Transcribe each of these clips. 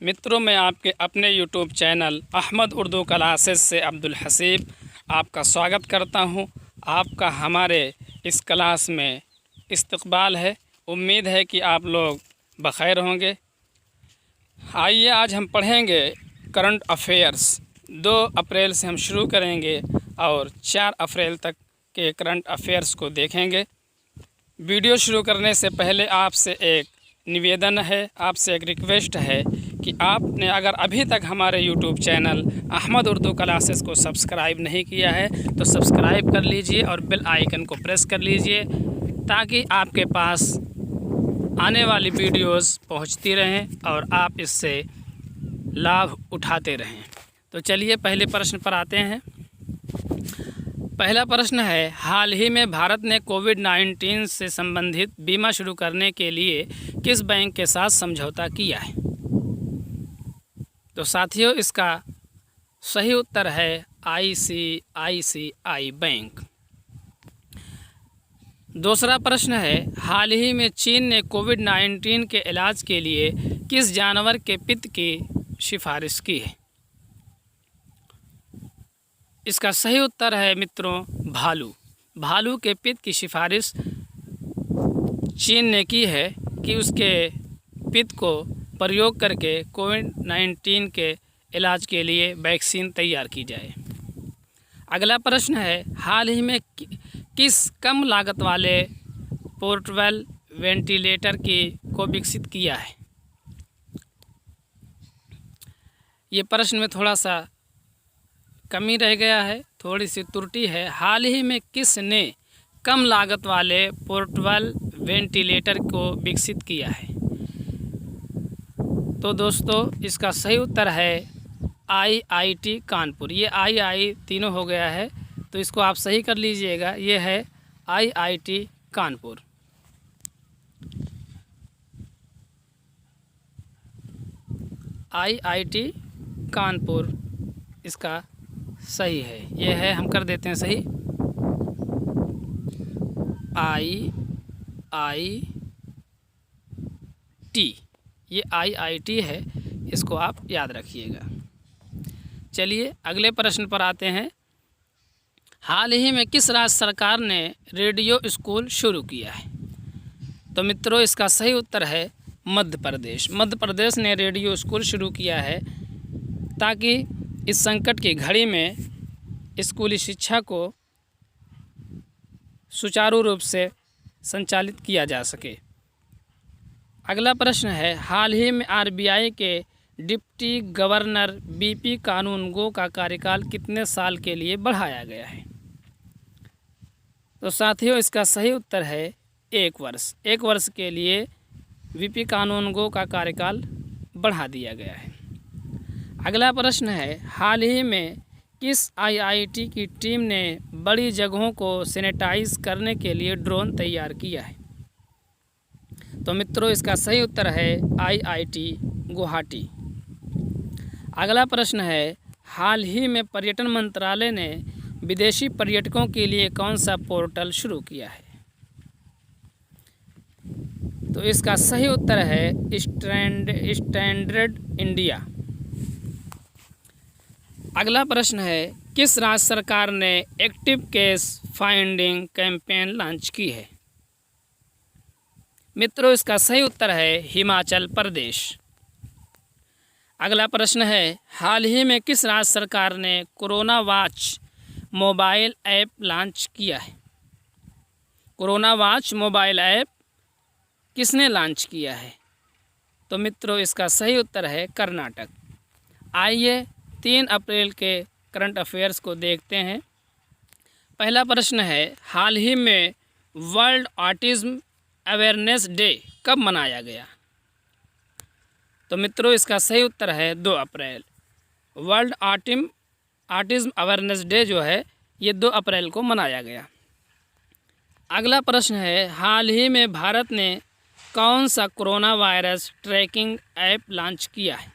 मित्रों, मैं आपके अपने YouTube channel Ahmad Urdu classes से अब्दुल हसीब आपका स्वागत करता हूं। आपका हमारे इस क्लास में इस्तकबाल है। उम्मीद है कि आप लोग बख़ैर होंगे। आइए आज हम पढ़ेंगे करंट अफेयर्स। 2 अप्रैल से हम शुरू करेंगे और 4 अप्रैल तक के करंट अफेयर्स को देखेंगे। वीडियो शुरू करने से पहले आपसे एक निवेदन है, आपसे एक रिक्वेस्ट है कि आपने अगर अभी तक हमारे YouTube channel Ahmad Urdu classes को सब्सक्राइब नहीं किया है तो सब्सक्राइब कर लीजिए और बेल आइकन को प्रेस कर लीजिए ताकि आपके पास आने वाली वीडियोस पहुंचती रहें और आप इससे लाभ उठाते रहें। तो चलिए पहले प्रश्न पर आते हैं। पहला प्रश्न है, हाल ही में भारत ने कोविड-19 से संबंधित बीमा शुरू करने के लिए किस बैंक के साथ समझौता किया है? तो साथियों, इसका सही उत्तर है ICICI बैंक। दूसरा प्रश्न है, हाल ही में चीन ने कोविड-19 के इलाज के लिए किस जानवर के पित्त की सिफारिश की है? इसका सही उत्तर है मित्रों भालू। भालू के पित्त की सिफारिश चीन ने की है कि उसके पित्त को प्रयोग करके कोविड-19 के इलाज के लिए वैक्सीन तैयार की जाए। अगला प्रश्न है, हाल ही में किस कम लागत वाले पोर्टेबल वेंटिलेटर को विकसित किया है? ये प्रश्न में थोड़ा सा कमी रह गया है, थोड़ी सी त्रुटि है। हाल ही में किसने कम लागत वाले पोर्टेबल वेंटिलेटर को विकसित किया है? तो दोस्तों, इसका सही उत्तर है IIT कानपुर। ये आई तीनों हो गया है, तो इसको आप सही कर लीजिएगा। ये है IIT कानपुर। IIT कानपुर इसका सही है। ये है, हम कर देते हैं सही, IIT। ये IIT है, इसको आप याद रखिएगा। चलिए अगले प्रश्न पर आते हैं। हाल ही में किस राज्य सरकार ने रेडियो स्कूल शुरू किया है? तो मित्रों, इसका सही उत्तर है मध्य प्रदेश। मध्य प्रदेश ने रेडियो स्कूल शुरू किया है ताकि इस संकट की घड़ी में स्कूली शिक्षा को सुचारू रूप से संचालित किया जा सके। अगला प्रश्न है, हाल ही में RBI के डिप्टी गवर्नर BP कानूनगो का कार्यकाल कितने साल के लिए बढ़ाया गया है? तो साथियों, इसका सही उत्तर है 1 वर्ष। 1 वर्ष के लिए BP कानूनगो का कार्यकाल बढ़ा दिया गया है। अगला प्रश्न है, हाल ही में किस IIT की टीम ने बड़ी जगहों को सैनिटाइज करने के लिए ड्रोन तैयार किया है? तो मित्रों, इसका सही उत्तर है IIT गुवाहाटी। अगला प्रश्न है, हाल ही में पर्यटन मंत्रालय ने विदेशी पर्यटकों के लिए कौन सा पोर्टल शुरू किया है? तो इसका सही उत्तर है स्टैंडर्ड इंडिया। अगला प्रश्न है, किस राज्य सरकार ने active case finding campaign launch की है? मित्रों, इसका सही उत्तर है हिमाचल प्रदेश। अगला प्रश्न है, हाल ही में किस राज्य सरकार ने corona watch mobile app launch किया है? कोरोना वॉच मोबाइल ऐप किसने लॉन्च किया है? तो मित्रों, इसका सही उत्तर है कर्नाटक। आइए 3 अप्रैल के करंट अफेयर्स को देखते हैं। पहला प्रश्न है, हाल ही में वर्ल्ड ऑटिज़्म अवेयरनेस डे कब मनाया गया? तो मित्रों, इसका सही उत्तर है 2 अप्रैल। वर्ल्ड ऑटिज़्म अवेयरनेस डे जो है ये 2 अप्रैल को मनाया गया। अगला प्रश्न है, हाल ही में भारत ने कौन सा corona virus tracking app launch किया है?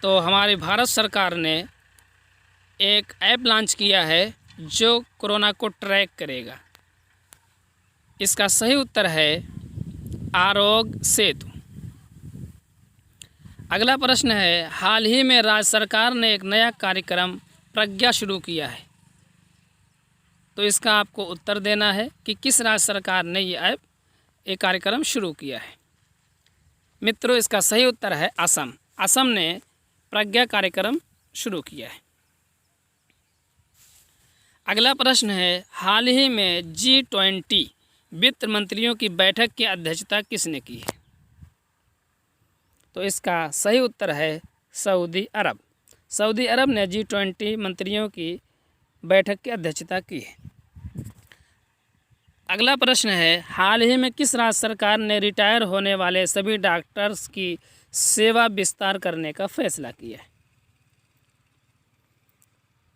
तो हमारी भारत सरकार ने एक ऐप लॉन्च किया है जो कोरोना को ट्रैक करेगा। इसका सही उत्तर है आरोग्य सेतु। अगला प्रश्न है, हाल ही में राज्य सरकार ने एक नया कार्यक्रम प्रज्ञा शुरू किया है। तो इसका आपको उत्तर देना है कि किस राज्य सरकार ने ये कार्यक्रम शुरू किया है। मित्रों, इसका सही उत्तर है असम। असम ने प्रज्ञा कार्यक्रम शुरू किया है। अगला प्रश्न है, हाल ही में G20 वित्त मंत्रियों की बैठक की अध्यक्षता किसने की है? तो इसका सही उत्तर है सऊदी अरब। सऊदी अरब ने G20 मंत्रियों की बैठक की अध्यक्षता की है। अगला प्रश्न है, हाल ही में किस राज्य सरकार ने रिटायर होने वाले सभी डॉक्टर्स की सेवा विस्तार करने का फैसला किया है?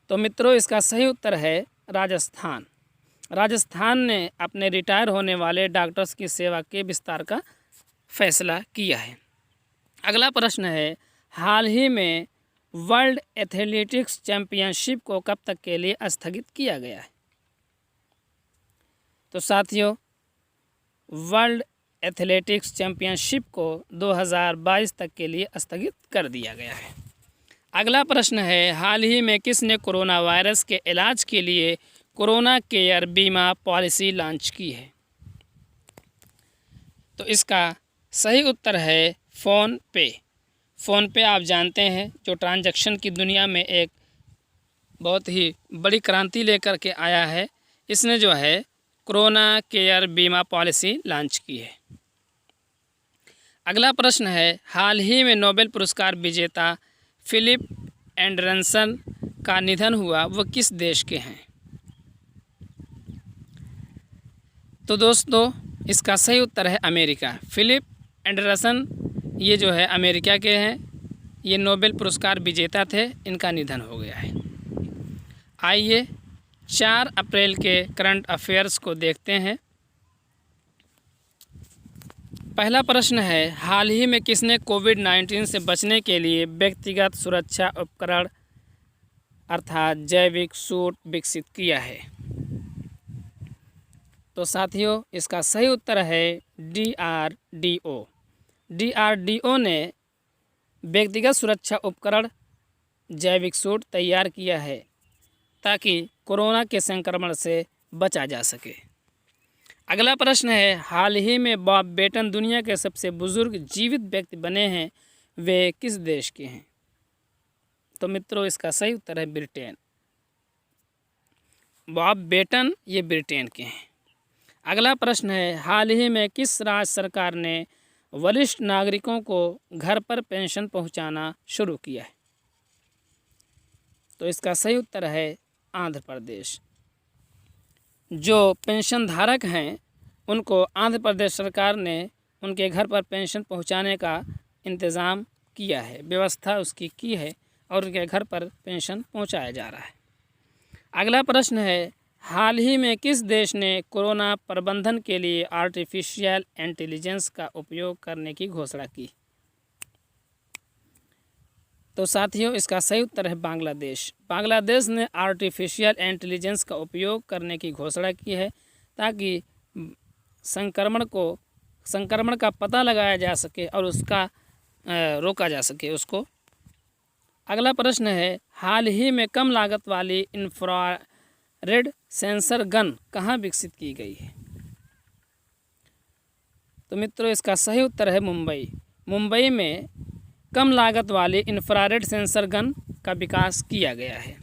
तो मित्रों, इसका सही उत्तर है राजस्थान। राजस्थान ने अपने रिटायर होने वाले डॉक्टर्स की सेवा के विस्तार का फैसला किया है। अगला प्रश्न है, हाल ही में वर्ल्ड एथलेटिक्स चैंपियनशिप को कब तक के लिए स्थगित किया गया है? तो साथियों, वर्ल्ड एथलेटिक्स चैंपियनशिप को 2022 तक के लिए स्थगित कर दिया गया है। अगला प्रश्न है, हाल ही में किसने कोरोना वायरस के इलाज के लिए कोरोना केयर बीमा पॉलिसी लॉन्च की है? तो इसका सही उत्तर है फ़ोन पे। फ़ोन पे आप जानते हैं जो ट्रांजैक्शन की दुनिया में एक बहुत ही बड़ी क्रांति लेकर के आया है। इसने जो है कोरोना केयर बीमा पॉलिसी लॉन्च की है। अगला प्रश्न है, हाल ही में नोबेल पुरस्कार विजेता फिलिप एंडरसन का निधन हुआ, वह किस देश के हैं? तो दोस्तों, इसका सही उत्तर है अमेरिका। फिलिप एंडरसन ये जो है अमेरिका के हैं। ये नोबेल पुरस्कार विजेता थे, इनका निधन हो गया है। आइए 4 अप्रैल के करंट अफेयर्स को देखते हैं। पहला प्रश्न है, हाल ही में किसने कोविड-19 से बचने के लिए व्यक्तिगत सुरक्षा उपकरण अर्थात जैविक सूट विकसित किया है? तो साथियों, इसका सही उत्तर है DRDO। DRDO ने व्यक्तिगत सुरक्षा उपकरण जैविक सूट तैयार किया है ताकि कोरोना के संक्रमण से बचा जा सके। अगला प्रश्न है, हाल ही में बॉब बेटन दुनिया के सबसे बुजुर्ग जीवित व्यक्ति बने हैं, वे किस देश के हैं? तो मित्रों, इसका सही उत्तर है ब्रिटेन। बॉब बेटन ये ब्रिटेन के हैं। अगला प्रश्न है, हाल ही में किस राज्य सरकार ने वरिष्ठ नागरिकों को घर पर पेंशन पहुंचाना शुरू किया है? तो इसका सही उत्तर है आंध्र प्रदेश। जो पेंशन धारक हैं उनको आंध्र प्रदेश सरकार ने उनके घर पर पेंशन पहुंचाने का इंतज़ाम किया है, व्यवस्था उसकी की है और उनके घर पर पेंशन पहुंचाया जा रहा है। अगला प्रश्न है, हाल ही में किस देश ने कोरोना प्रबंधन के लिए आर्टिफिशियल इंटेलिजेंस का उपयोग करने की घोषणा की? तो साथियों, इसका सही उत्तर है बांग्लादेश। बांग्लादेश ने आर्टिफिशियल इंटेलिजेंस का उपयोग करने की घोषणा की है ताकि संक्रमण का पता लगाया जा सके और उसका रोका जा सके उसको। अगला प्रश्न है, हाल ही में कम लागत वाली इंफ्रारेड सेंसर गन कहाँ विकसित की गई है? तो मित्रों, इसका सही उत्तर है मुंबई। मुंबई में कम लागत वाली इंफ्रारेड सेंसर गन का विकास किया गया है।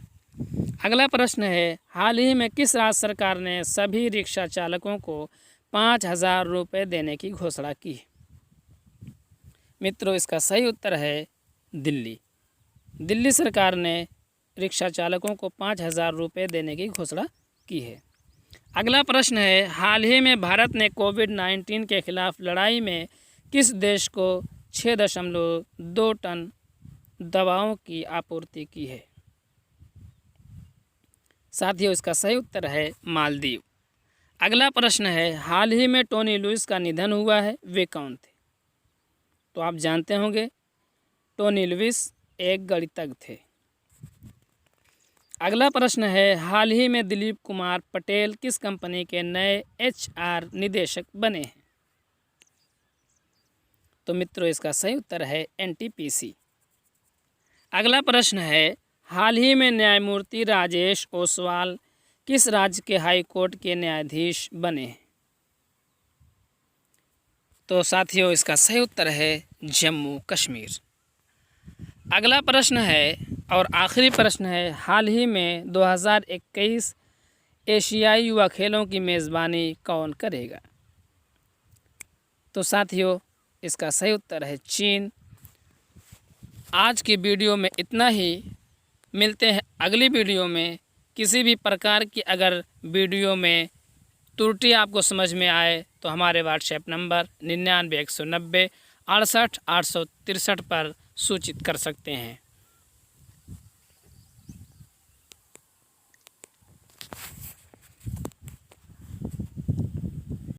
अगला प्रश्न है, हाल ही में किस राज्य सरकार ने सभी रिक्शा चालकों को 5,000 रुपये देने की घोषणा की? मित्रों, इसका सही उत्तर है दिल्ली। दिल्ली सरकार ने रिक्शा चालकों को 5,000 रुपये देने की घोषणा की है। अगला प्रश्न है, हाल ही में भारत ने कोविड-19 के खिलाफ लड़ाई में किस देश को 6.2 टन दवाओं की आपूर्ति की है? साथियों, इसका सही उत्तर है मालदीव। अगला प्रश्न है, हाल ही में टोनी लुइस का निधन हुआ है, वे कौन थे? तो आप जानते होंगे टोनी लुइस एक गणितज्ञ थे। अगला प्रश्न है, हाल ही में दिलीप कुमार पटेल किस कंपनी के नए HR निदेशक बने हैं? तो मित्रों इसका सही उत्तर है एनटीपीसी। अगला प्रश्न है, हाल ही में न्यायमूर्ति राजेश ओसवाल किस राज्य के हाई कोर्ट के न्यायाधीश बने हैं? तो साथियों इसका सही उत्तर है जम्मू कश्मीर। अगला प्रश्न है और आखिरी प्रश्न है, हाल ही में 2021 एशियाई युवा खेलों की मेज़बानी कौन करेगा? तो साथियों इसका सही उत्तर है चीन। आज की वीडियो में इतना ही। मिलते हैं अगली वीडियो में। किसी भी प्रकार की अगर वीडियो में त्रुटि आपको समझ में आए तो हमारे व्हाट्सएप नंबर 99 190 68 863 पर सूचित कर सकते हैं।